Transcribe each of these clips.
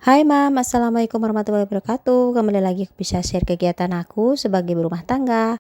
Hai Mam, Assalamualaikum warahmatullahi wabarakatuh. Kembali lagi aku bisa share kegiatan aku sebagai berumah tangga.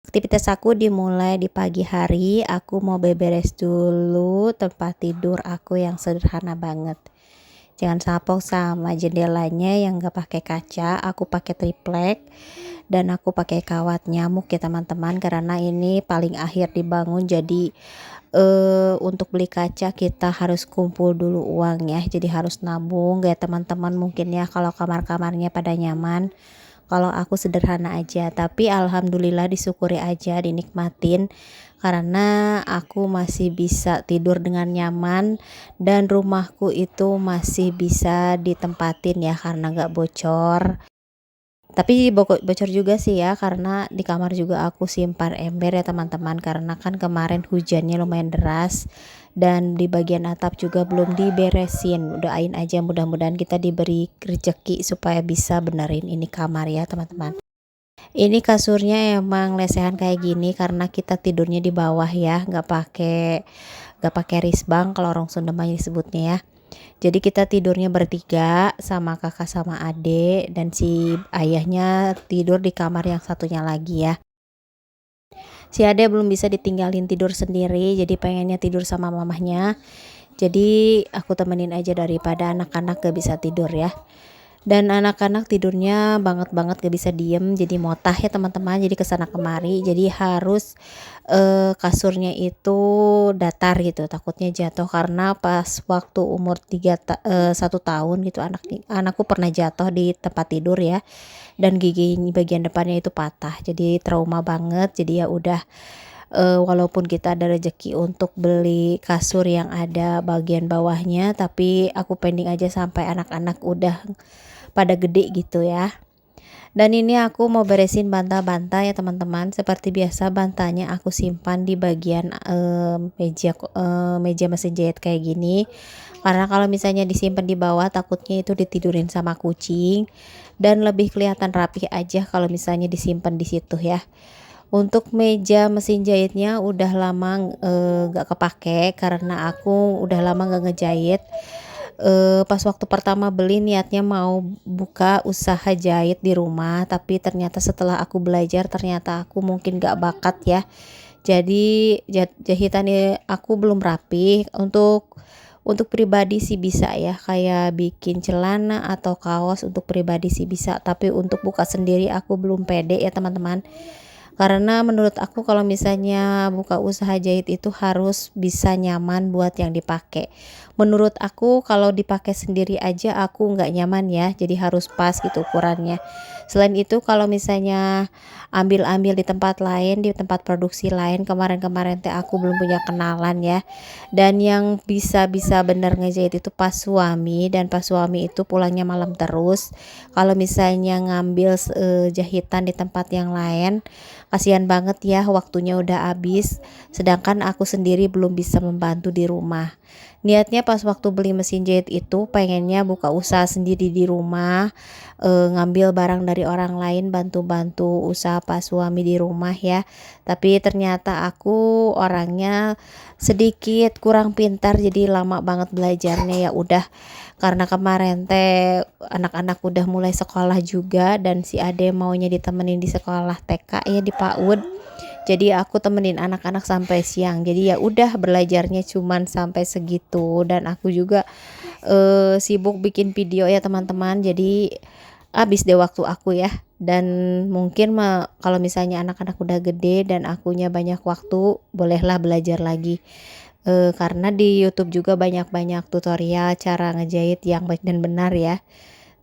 Aktivitas aku dimulai di pagi hari, aku mau beberes dulu tempat tidur aku yang sederhana banget. Jangan salpok sama jendelanya yang gak pakai kaca, aku pakai triplek dan aku pakai kawat nyamuk ya teman-teman, karena ini paling akhir dibangun. Jadi untuk beli kaca kita harus kumpul dulu uang ya, jadi harus nabung ya teman-teman. Mungkin ya kalau kamar-kamarnya pada nyaman, kalau aku sederhana aja, tapi alhamdulillah disyukuri aja, dinikmatin karena aku masih bisa tidur dengan nyaman dan rumahku itu masih bisa ditempatin ya karena gak bocor. Tapi bocor juga sih ya, karena di kamar juga aku simpan ember ya teman-teman, karena kan kemarin hujannya lumayan deras dan di bagian atap juga belum diberesin. Doain aja mudah-mudahan kita diberi rezeki supaya bisa benerin ini kamar ya teman-teman. Ini kasurnya emang lesehan kayak gini karena kita tidurnya di bawah ya, nggak pakai risbang kalau orang Sunda mah disebutnya ya. Jadi kita tidurnya bertiga sama kakak sama adik, dan si ayahnya tidur di kamar yang satunya lagi ya. Si ade belum bisa ditinggalin tidur sendiri, jadi pengennya tidur sama mamahnya. Jadi aku temenin aja daripada anak-anak gak bisa tidur ya. Dan anak-anak tidurnya banget gak bisa diem, jadi motah ya teman-teman, jadi kesana kemari, jadi harus kasurnya itu datar gitu, takutnya jatuh. Karena pas waktu umur 1 tahun gitu anakku pernah jatuh di tempat tidur ya, dan gigi bagian depannya itu patah, jadi trauma banget. Jadi ya udah, walaupun kita ada rezeki untuk beli kasur yang ada bagian bawahnya, tapi aku pending aja sampai anak-anak udah pada gede gitu ya. Dan ini aku mau beresin bantal-bantal ya teman-teman. Seperti biasa bantalnya aku simpan di bagian meja mesin jahit kayak gini, karena kalau misalnya disimpan di bawah takutnya itu ditidurin sama kucing, dan lebih kelihatan rapih aja kalau misalnya disimpan di situ ya. Untuk meja mesin jahitnya udah lama gak kepake karena aku udah lama gak ngejahit. Pas waktu pertama beli niatnya mau buka usaha jahit di rumah, tapi ternyata setelah aku belajar ternyata aku mungkin gak bakat ya. Jadi jahitannya aku belum rapi. Untuk pribadi sih bisa ya, kayak bikin celana atau kaos untuk pribadi sih bisa, tapi untuk buka sendiri aku belum pede ya teman-teman. Karena menurut aku kalau misalnya buka usaha jahit itu harus bisa nyaman buat yang dipakai. Menurut aku kalau dipakai sendiri aja aku nggak nyaman ya, jadi harus pas gitu ukurannya. Selain itu kalau misalnya ambil-ambil di tempat lain, di tempat produksi lain, kemarin-kemarin teh aku belum punya kenalan ya. Dan yang bisa-bisa bener ngejahit itu pas suami, dan pas suami itu pulangnya malam terus. Kalau misalnya ngambil jahitan di tempat yang lain, kasihan banget ya, waktunya udah habis, sedangkan aku sendiri belum bisa membantu di rumah. Niatnya pas waktu beli mesin jahit itu pengennya buka usaha sendiri di rumah, ngambil barang dari orang lain, bantu-bantu usaha pas suami di rumah ya. Tapi ternyata aku orangnya sedikit kurang pintar, jadi lama banget belajarnya. Ya udah, karena kemarin teh anak-anak udah mulai sekolah juga, dan si ade maunya ditemenin di sekolah TK ya, di PAUD. Jadi aku temenin anak-anak sampai siang. Jadi ya udah, belajarnya cuman sampai segitu, dan aku juga sibuk bikin video ya teman-teman. Jadi habis deh waktu aku ya. Dan mungkin kalau misalnya anak-anak udah gede dan akunya banyak waktu, bolehlah belajar lagi. Karena di YouTube juga banyak-banyak tutorial cara ngejahit yang baik dan benar ya.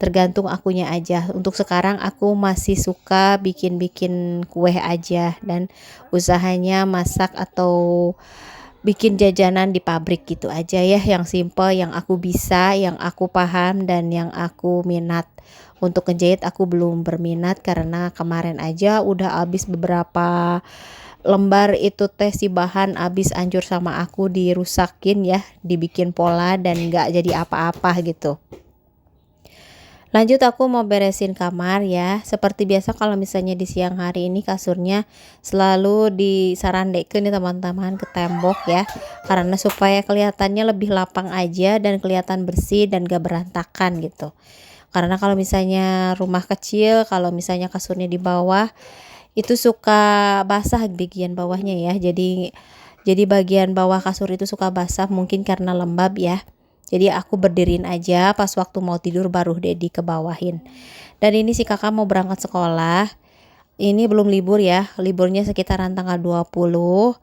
Tergantung akunya aja. Untuk sekarang aku masih suka bikin-bikin kue aja, dan usahanya masak atau bikin jajanan di pabrik gitu aja ya, yang simple, yang aku bisa, yang aku paham, dan yang aku minat. Untuk ngejahit aku belum berminat karena kemarin aja udah habis beberapa lembar itu teh, si bahan habis hancur sama aku, dirusakin ya, dibikin pola dan nggak jadi apa-apa gitu. Lanjut aku mau beresin kamar ya. Seperti biasa kalau misalnya di siang hari ini kasurnya selalu disarandekeun nih teman-teman ke tembok ya. Karena supaya kelihatannya lebih lapang aja dan kelihatan bersih dan gak berantakan gitu. Karena kalau misalnya rumah kecil, kalau misalnya kasurnya di bawah itu suka basah bagian bawahnya ya. Jadi bagian bawah kasur itu suka basah mungkin karena lembab ya. Jadi aku berdiriin aja pas waktu mau tidur baru deh dikebawahin. Dan ini si kakak mau berangkat sekolah. Ini belum libur ya, liburnya sekitaran tanggal 20.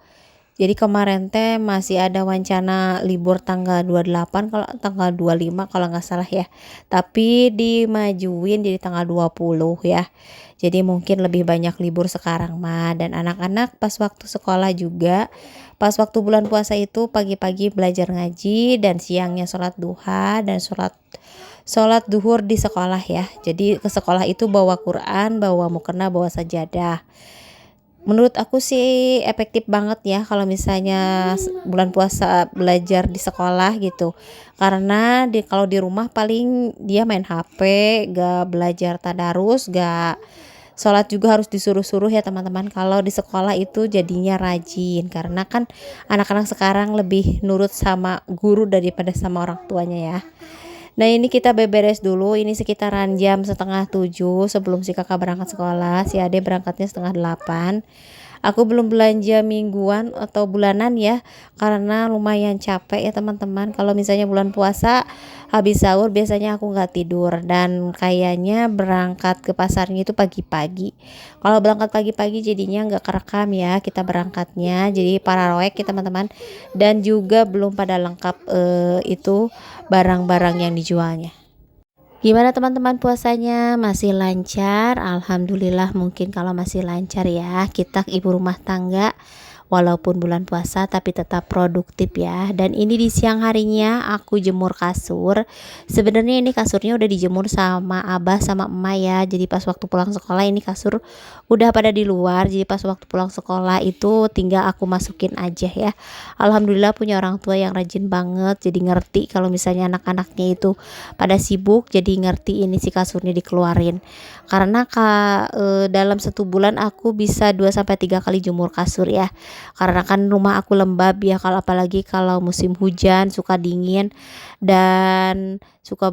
Jadi kemarin teh masih ada wacana libur tanggal 28 kalau tanggal 25 kalau nggak salah ya. Tapi dimajuin jadi tanggal 20 ya. Jadi mungkin lebih banyak libur sekarang mah, dan anak-anak pas waktu sekolah juga pas waktu bulan puasa itu pagi-pagi belajar ngaji dan siangnya sholat duha dan sholat duhur di sekolah ya. Jadi ke sekolah itu bawa Quran, bawa mukena, bawa sajadah. Menurut aku sih efektif banget ya kalau misalnya bulan puasa belajar di sekolah gitu. Karena kalau di rumah paling dia main HP, gak belajar tadarus, gak sholat juga harus disuruh-suruh ya teman-teman. Kalau di sekolah itu jadinya rajin karena kan anak-anak sekarang lebih nurut sama guru daripada sama orang tuanya ya. Nah ini kita beberes dulu, ini sekitaran jam setengah 7 sebelum si kakak berangkat sekolah, si ade berangkatnya setengah 8. Aku belum belanja mingguan atau bulanan ya, karena lumayan capek ya teman-teman. Kalau misalnya bulan puasa habis sahur biasanya aku nggak tidur, dan kayaknya berangkat ke pasarnya itu pagi-pagi. Kalau berangkat pagi-pagi jadinya nggak kerekam ya kita berangkatnya, jadi pararoek ya teman-teman. Dan juga belum pada lengkap itu barang-barang yang dijualnya. Gimana teman-teman puasanya? Masih lancar? Alhamdulillah, mungkin kalau masih lancar ya. Kita ibu rumah tangga walaupun bulan puasa tapi tetap produktif ya. Dan ini di siang harinya aku jemur kasur. Sebenarnya ini kasurnya udah dijemur sama abah sama emak ya. Jadi pas waktu pulang sekolah ini kasur udah pada di luar. Jadi pas waktu pulang sekolah itu tinggal aku masukin aja ya. Alhamdulillah punya orang tua yang rajin banget. Jadi ngerti kalau misalnya anak-anaknya itu pada sibuk, jadi ngerti ini si kasurnya dikeluarin. Karena dalam 1 bulan aku bisa 2 sampai 3 kali jemur kasur ya. Karena kan rumah aku lembab ya, kalau apalagi kalau musim hujan suka dingin dan suka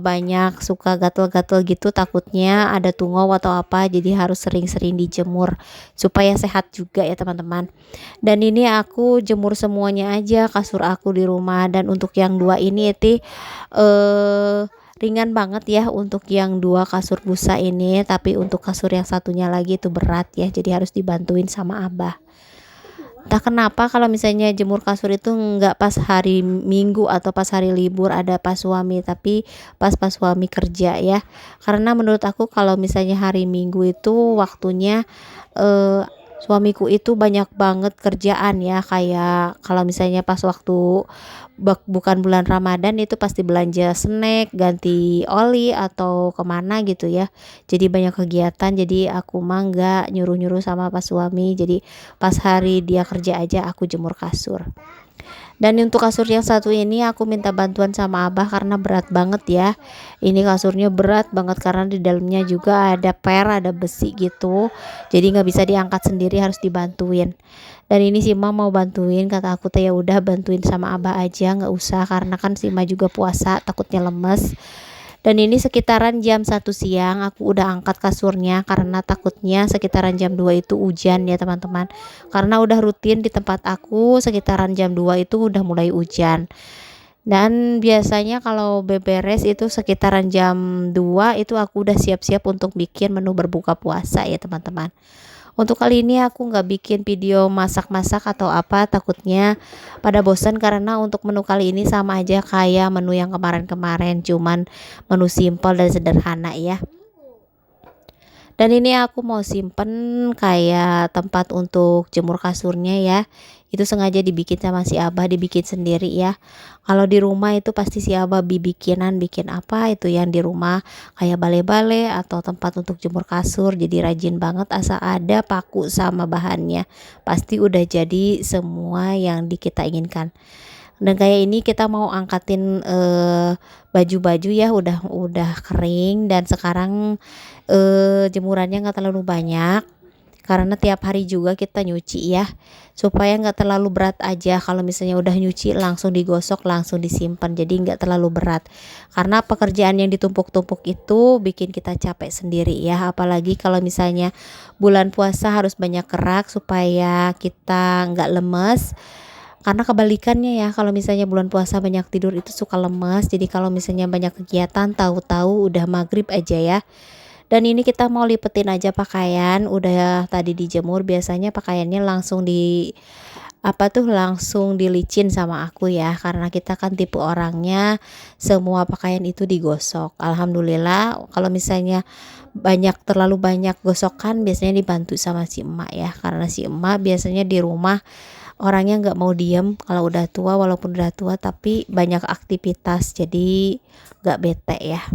gatel-gatel gitu, takutnya ada tungau atau apa, jadi harus sering-sering dijemur supaya sehat juga ya teman-teman. Dan ini aku jemur semuanya aja kasur aku di rumah, dan untuk yang dua ini itu ringan banget ya untuk yang 2 kasur busa ini, tapi untuk kasur yang satunya lagi itu berat ya, jadi harus dibantuin sama abah. Entah kenapa kalau misalnya jemur kasur itu nggak pas hari Minggu atau pas hari libur ada pas suami, tapi pas suami kerja ya. Karena menurut aku kalau misalnya hari Minggu itu waktunya suamiku itu banyak banget kerjaan ya, kayak kalau misalnya pas waktu bukan bulan Ramadan itu pasti belanja snack, ganti oli atau kemana gitu ya. Jadi banyak kegiatan, jadi aku mah nggak nyuruh-nyuruh sama pas suami. Jadi pas hari dia kerja aja aku jemur kasur. Dan untuk kasur yang satu ini aku minta bantuan sama abah karena berat banget ya. Ini kasurnya berat banget karena di dalamnya juga ada ada besi gitu. Jadi nggak bisa diangkat sendiri, harus dibantuin. Dan ini si Ma mau bantuin, kata aku teh ya udah bantuin sama abah aja, nggak usah karena kan si Ma juga puasa takutnya lemes. Dan ini sekitaran jam 1 siang aku udah angkat kasurnya karena takutnya sekitaran jam 2 itu hujan ya teman-teman. Karena udah rutin di tempat aku sekitaran jam 2 itu udah mulai hujan. Dan biasanya kalau beberes itu sekitaran jam 2 itu aku udah siap-siap untuk bikin menu berbuka puasa ya teman-teman. Untuk kali ini aku nggak bikin video masak-masak atau apa, takutnya pada bosan, karena untuk menu kali ini sama aja kayak menu yang kemarin-kemarin, cuman menu simple dan sederhana ya. Dan ini aku mau simpen kayak tempat untuk jemur kasurnya ya. Itu sengaja dibikin sama si abah, dibikin sendiri ya. Kalau di rumah itu pasti si abah bikin apa itu yang di rumah, kayak bale-bale atau tempat untuk jemur kasur. Jadi rajin banget, asal ada paku sama bahannya pasti udah jadi semua yang kita inginkan. Dan kayak ini kita mau angkatin baju-baju ya udah kering, dan sekarang jemurannya nggak terlalu banyak karena tiap hari juga kita nyuci ya, supaya nggak terlalu berat aja. Kalau misalnya udah nyuci langsung digosok langsung disimpan, jadi nggak terlalu berat, karena pekerjaan yang ditumpuk-tumpuk itu bikin kita capek sendiri ya. Apalagi kalau misalnya bulan puasa harus banyak gerak supaya kita nggak lemes, karena kebalikannya ya, kalau misalnya bulan puasa banyak tidur itu suka lemes. Jadi kalau misalnya banyak kegiatan tahu-tahu udah maghrib aja ya. Dan ini kita mau lipetin aja pakaian, udah tadi dijemur. Biasanya pakaiannya langsung langsung dilicin sama aku ya, karena kita kan tipe orangnya semua pakaian itu digosok. Alhamdulillah kalau misalnya terlalu banyak gosokan biasanya dibantu sama si emak ya, karena si emak biasanya di rumah orangnya nggak mau diem. Kalau udah tua, walaupun udah tua tapi banyak aktivitas, jadi nggak bete ya.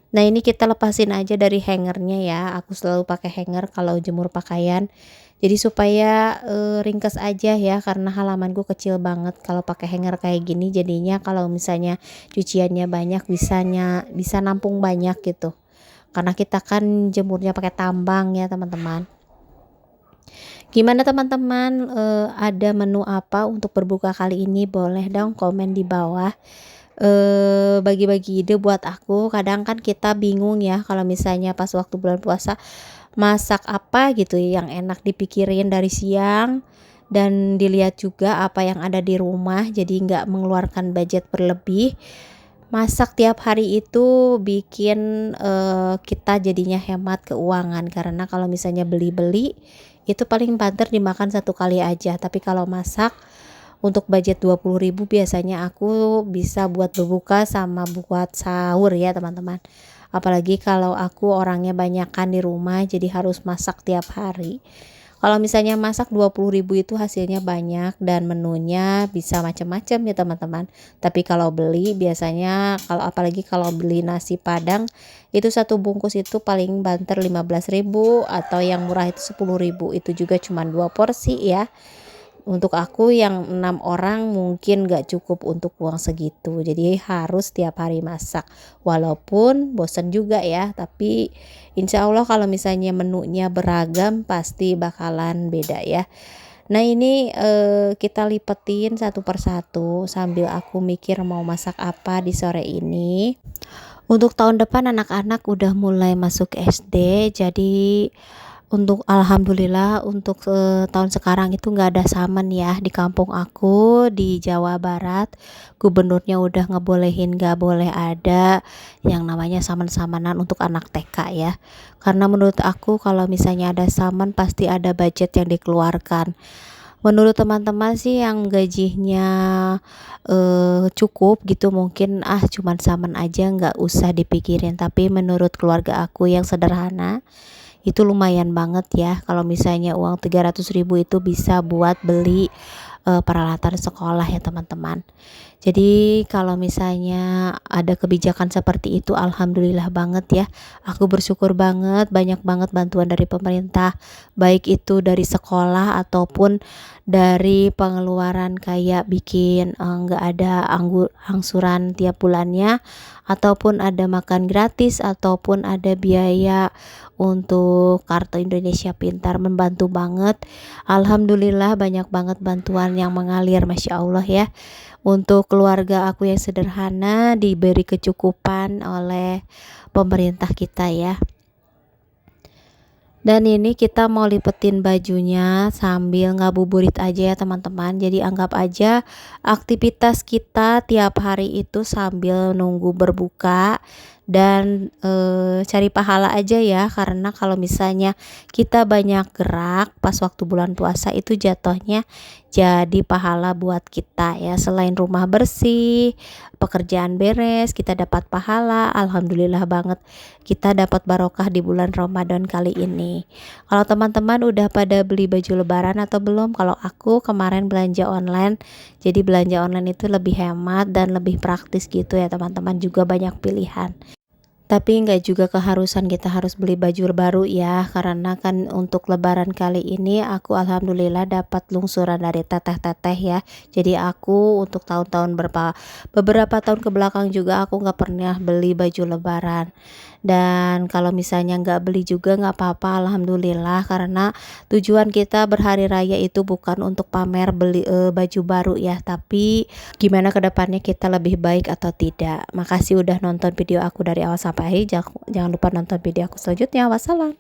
Nah ini kita lepasin aja dari hangernya ya, aku selalu pakai hanger kalau jemur pakaian, jadi supaya ringkes aja ya, karena halamanku kecil banget. Kalau pakai hanger kayak gini jadinya kalau misalnya cuciannya banyak bisa nampung banyak gitu, karena kita kan jemurnya pakai tambang ya teman-teman. Gimana teman-teman, ada menu apa untuk berbuka kali ini? Boleh dong komen di bawah, bagi-bagi ide buat aku. Kadang kan kita bingung ya kalau misalnya pas waktu bulan puasa masak apa gitu yang enak, dipikirin dari siang dan dilihat juga apa yang ada di rumah, jadi nggak mengeluarkan budget berlebih. Masak tiap hari itu bikin kita jadinya hemat keuangan, karena kalau misalnya beli-beli itu paling banter dimakan satu kali aja. Tapi kalau masak untuk budget 20.000 biasanya aku bisa buat berbuka sama buat sahur ya teman-teman. Apalagi kalau aku orangnya banyakan di rumah, jadi harus masak tiap hari. Kalau misalnya masak 20.000 itu hasilnya banyak dan menunya bisa macam-macam ya teman-teman. Tapi kalau beli biasanya, apalagi kalau beli nasi Padang itu satu bungkus itu paling banter 15.000, atau yang murah itu 10.000. Itu juga cuma 2 porsi ya. Untuk aku yang 6 orang mungkin gak cukup untuk uang segitu, jadi harus tiap hari masak. Walaupun bosan juga ya, tapi insya Allah kalau misalnya menunya beragam pasti bakalan beda ya. Nah ini kita lipetin satu persatu sambil aku mikir mau masak apa di sore ini. Untuk tahun depan anak-anak udah mulai masuk SD, jadi untuk alhamdulillah untuk tahun sekarang itu nggak ada saman ya di kampung aku di Jawa Barat. Gubernurnya udah ngebolehin nggak boleh ada yang namanya saman-samanan untuk anak TK ya. Karena menurut aku kalau misalnya ada saman pasti ada budget yang dikeluarkan. Menurut teman-teman sih yang gajinya cukup gitu mungkin cuman saman aja nggak usah dipikirin. Tapi menurut keluarga aku yang sederhana itu lumayan banget ya, kalau misalnya uang 300.000 itu bisa buat beli peralatan sekolah ya teman-teman. Jadi kalau misalnya ada kebijakan seperti itu alhamdulillah banget ya. Aku bersyukur banget, banyak banget bantuan dari pemerintah, baik itu dari sekolah ataupun dari pengeluaran kayak bikin nggak ada angsuran tiap bulannya, ataupun ada makan gratis, ataupun ada biaya untuk kartu Indonesia Pintar. Membantu banget. Alhamdulillah banyak banget bantuan yang mengalir, Masya Allah ya. Untuk keluarga aku yang sederhana diberi kecukupan oleh pemerintah kita ya. Dan ini kita mau lipetin bajunya sambil ngabuburit aja ya teman-teman. Jadi anggap aja aktivitas kita tiap hari itu sambil nunggu berbuka dan cari pahala aja ya. Karena kalau misalnya kita banyak gerak pas waktu bulan puasa itu jatuhnya jadi pahala buat kita ya. Selain rumah bersih, pekerjaan beres, kita dapat pahala. Alhamdulillah banget kita dapat barokah di bulan Ramadan kali ini. Kalau teman-teman udah pada beli baju lebaran atau belum? Kalau aku kemarin belanja online, jadi belanja online itu lebih hemat dan lebih praktis gitu ya teman-teman, juga banyak pilihan. Tapi nggak juga keharusan kita harus beli baju baru ya, karena kan untuk lebaran kali ini aku alhamdulillah dapat lungsuran dari teteh-teteh ya. Jadi aku untuk tahun-tahun beberapa tahun ke belakang juga aku nggak pernah beli baju lebaran. Dan kalau misalnya nggak beli juga nggak apa-apa, alhamdulillah, karena tujuan kita berhari raya itu bukan untuk pamer beli baju baru ya, tapi gimana kedepannya kita lebih baik atau tidak. Makasih udah nonton video aku dari awal sampai akhir. Jangan lupa nonton video aku selanjutnya. Wassalam.